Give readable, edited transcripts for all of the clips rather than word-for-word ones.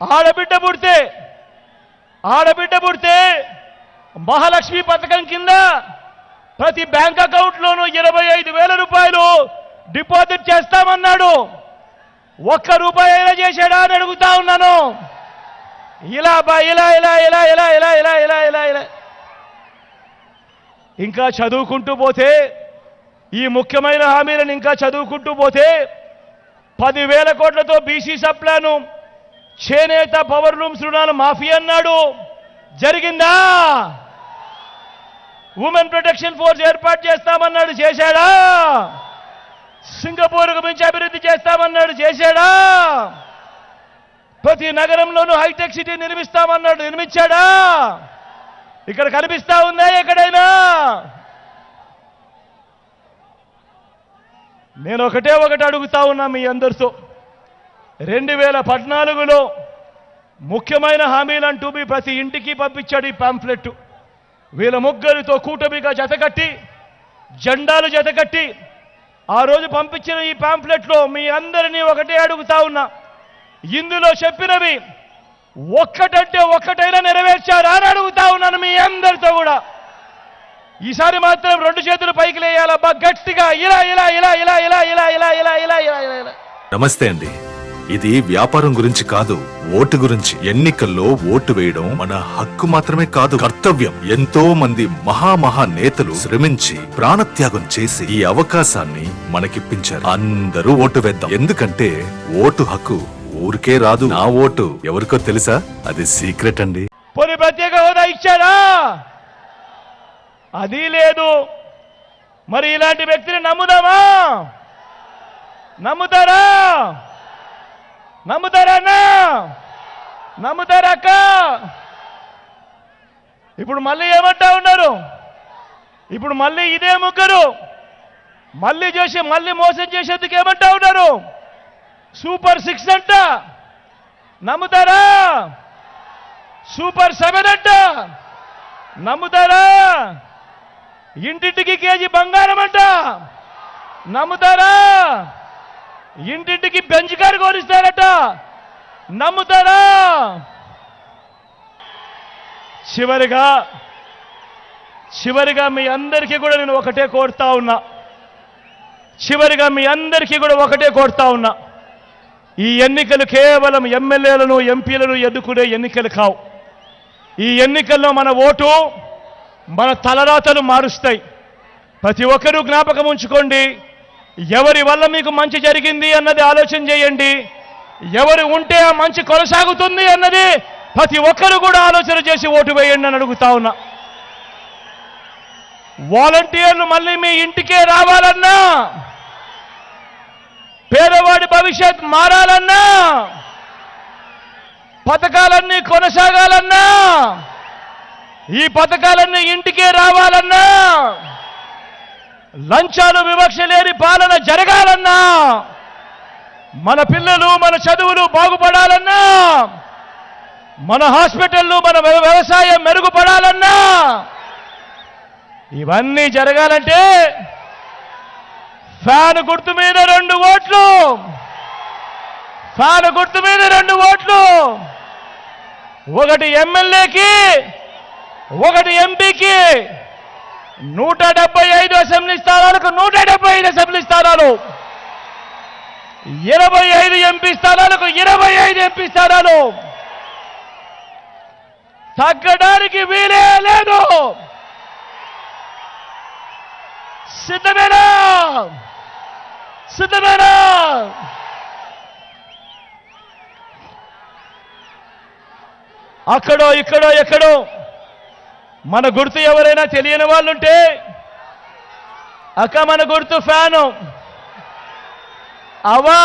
ఆడబిడ్డ పుడితే మహాలక్ష్మి పథకం కింద ప్రతి బ్యాంక్ అకౌంట్లోనూ 25,000 రూపాయలు డిపాజిట్ చేస్తామన్నాడు. ఒక్క రూపాయి అయినా చేశాడా అని అడుగుతా ఉన్నాను. ఇలా ఇంకా చదువుకుంటూ పోతే, ఈ ముఖ్యమైన హామీలను ఇంకా చదువుకుంటూ పోతే 10,000 కోట్లతో బీసీ సప్లాను, చేనేత పవర్ లూమ్స్ రుణాలు మాఫీ అన్నాడు. జరిగిందా? ఉమెన్ ప్రొటెక్షన్ ఫోర్స్ ఏర్పాటు చేస్తామన్నాడు, చేశాడా? సింగపూర్కు మించి అభివృద్ధి చేస్తామన్నాడు, చేశాడా? ప్రతి నగరంలోనూ హైటెక్ సిటీ నిర్మిస్తామన్నాడు, నిర్మించాడా? ఇక్కడ కనిపిస్తా ఉందా ఎక్కడైనా? నేను ఒకటి అడుగుతా ఉన్నా మీ అందరితో. 2014లో ముఖ్యమైన హామీలంటూ మీ ప్రతి ఇంటికి పంపించాడు ఈ పాంఫ్లెట్. వీళ్ళ ముగ్గురితో కూటమిగా జతకట్టి, జెండాలు జతకట్టి ఆ రోజు పంపించిన ఈ పాంఫ్లెట్లో మీ అందరినీ ఒకటే అడుగుతా ఉన్నా, ఇందులో చెప్పినవి ఒక్కటంటే ఒక్కటైనా నెరవేర్చారా అని అడుగుతా ఉన్నాను మీ అందరితో కూడా. ఈసారి మాత్రం 2 చేతులు పైకి లేయాలబ్బా గట్టిగా, ఇలా. నమస్తే అండి. ఇది వ్యాపారం గురించి కాదు, ఓటు గురించి. ఎన్నికల్లో ఓటు వేయడం మన హక్కు మాత్రమే కాదు, కర్తవ్యం. ఎంతో మంది మహా నేతలు శ్రమించి ప్రాణత్యాగం చేసి ఈ అవకాశాన్ని మనకిప్పించారు. అందరూ ఓటు వేద్దాం. ఎందుకంటే ఓటు హక్కు ఊరికే రాదు. నా ఓటు ఎవరికో తెలుసా? అది సీక్రెట్ అండి. పోనీ ప్రత్యేక హోదా ఇచ్చారా? అది లేదు. మరి ఇలాంటి వ్యక్తిని నమ్ముదామా? నమ్ముతారా? నమ్ముతారన్నా? నమ్ముతారక్క? ఇప్పుడు మళ్ళీ ఏమంటా ఉన్నారు? ఇప్పుడు మళ్ళీ ఇదే ముగ్గురు మళ్ళీ మోసం చేసేందుకు ఏమంటా ఉన్నారు? సూపర్ 6 అంట. నమ్ముతారా? సూపర్ 7 అంట. నమ్ముతారా? ఇంటింటికి కేజీ బంగారం అంట. నమ్ముతారా? ఇంటింటికి బెంచ్ కారు కోరిస్తారట. నమ్ముతారా? చివరిగా మీ అందరికీ కూడా నేను ఒకటే కోరుతా ఉన్నా. ఈ ఎన్నికలు కేవలం ఎమ్మెల్యేలను, ఎంపీలను ఎన్నుకునే ఎన్నికలు కావు. ఈ ఎన్నికల్లో మన ఓటు మన తలరాతలు మారుస్తాయి. ప్రతి ఒక్కరూ జ్ఞాపకం ఉంచుకోండి. ఎవరి వల్ల మీకు మంచి జరిగింది అన్నది ఆలోచన చేయండి. ఎవరు ఉంటే ఆ మంచి కొనసాగుతుంది అన్నది ప్రతి ఒక్కరు కూడా ఆలోచన చేసి ఓటు వేయండి అని అడుగుతా ఉన్నా. వాలంటీర్లు మళ్ళీ మీ ఇంటికే రావాలన్నా, పేదవాడి భవిష్యత్ మారాలన్నా, పథకాలన్నీ కొనసాగాలన్నా, ఈ పథకాలన్నీ ఇంటికే రావాలన్నా, లంచాలు వివక్ష లేని పాలన జరగాలన్నా, మన పిల్లలు మన చదువులు బాగుపడాలన్నా, మన హాస్పిటళ్ళు మన వ్యవసాయం మెరుగుపడాలన్నా, ఇవన్నీ జరగాలంటే ఫ్యాన్ గుర్తు మీద 2 ఓట్లు. ఫ్యాన్ గుర్తు మీద 2 ఓట్లు. ఒకటి ఎమ్మెల్యేకి, ఒకటి ఎంపీకి. 175 అసెంబ్లీ స్థానాలకు 175 అసెంబ్లీ స్థానాలు, 25 ఎంపీ స్థానాలకు 25 ఎంపీ స్థానాలు. తగ్గడానికి వీలే లేదు. సిద్ధమేనా? అక్కడో ఇక్కడో ఎక్కడో మన గుర్తు ఎవరైనా తెలియని వాళ్ళుంటే, అక్క మన గుర్తు ఫ్యాను. అవా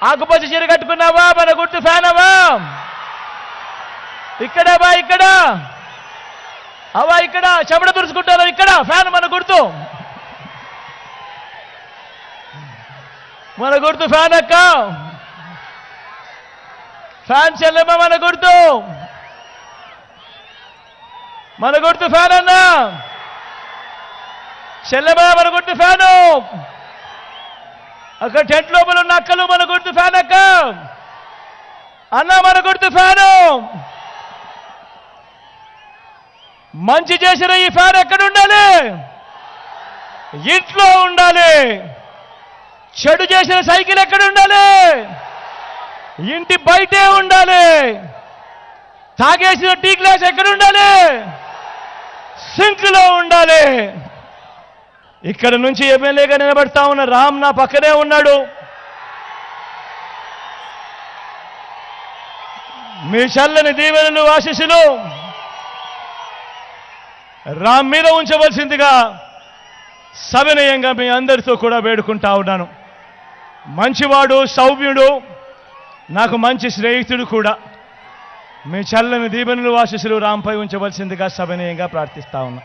ఆకుపచ్చ చీర కట్టుకున్నావా? మన గుర్తు ఫ్యాన్ అవా? ఇక్కడవా? ఇక్కడ అవా? ఇక్కడ చెమట తుడుచుకుంటారు. ఇక్కడ ఫ్యాన్ మన గుర్తు. మన గుర్తు ఫ్యాన్ అక్క. ఫ్యాన్ చెల్లెమ్మ మన గుర్తు. మన గుర్తు ఫ్యాన్ అన్నా. చెల్లెమ్మ మన గుర్తు ఫ్యాను. అక్కడ టెంట్ లోపల ఉన్న అక్కలు మన గుర్తు ఫ్యాన్ అక్క. అన్నా మన గుర్తు ఫ్యాను. మంచి చేసిన ఈ ఫ్యాన్ ఎక్కడ ఉండాలి? ఇంట్లో ఉండాలి. చెడు చేసిన సైకిల్ ఎక్కడ ఉండాలి? ఇంటి బయటే ఉండాలి. తాగేసిన టీ గ్లాస్ ఎక్కడ ఉండాలి? సింక్లో ఉండాలి. ఇక్కడ నుంచి ఎమ్మెల్యేగా నిలబడతా ఉన్న రామ్ నా పక్కనే ఉన్నాడు. మీ చల్లని దీవెనలు ఆశీస్సులు రామ్ మీద ఉంచవలసిందిగా సవినయంగా మీ అందరితో కూడా వేడుకుంటా ఉన్నాను. మంచివాడు, సౌమ్యుడు, నాకు మంచి స్నేహితుడు కూడా. మీ చల్లని దీవెనలు ఆశీస్సులు రాంపై ఉంచవలసిందిగా సవినయంగా ప్రార్థిస్తా ఉన్నా.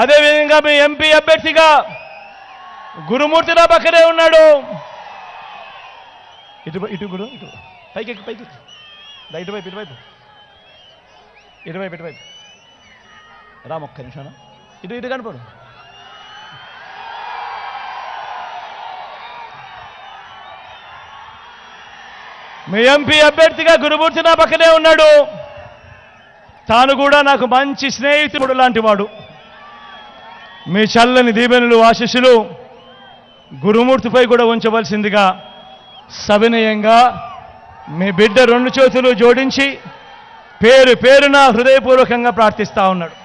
అదేవిధంగా మీ ఎంపీ అభ్యర్థిగా గురుమూర్తి నా పక్కనే ఉన్నాడు. ఇటు గురు, ఇటు పైకి పైకి, ఇటువైపు ఇటువైపు ఇటువైపు ఇటువైపు రామ్, ఒక్క నిమిషం ఇటు కనపడు. మీ ఎంపీ అభ్యర్థిగా గురుమూర్తి నా పక్కనే ఉన్నాడు. తాను కూడా నాకు మంచి స్నేహితుడు లాంటి వాడు. మీ చల్లని దీవెనలు ఆశీస్సులు గురుమూర్తిపై కూడా ఉంచవలసిందిగా సవినయంగా మీ బిడ్డ రెండు చేతులు జోడించి పేరున హృదయపూర్వకంగా ప్రార్థిస్తా ఉన్నాడు.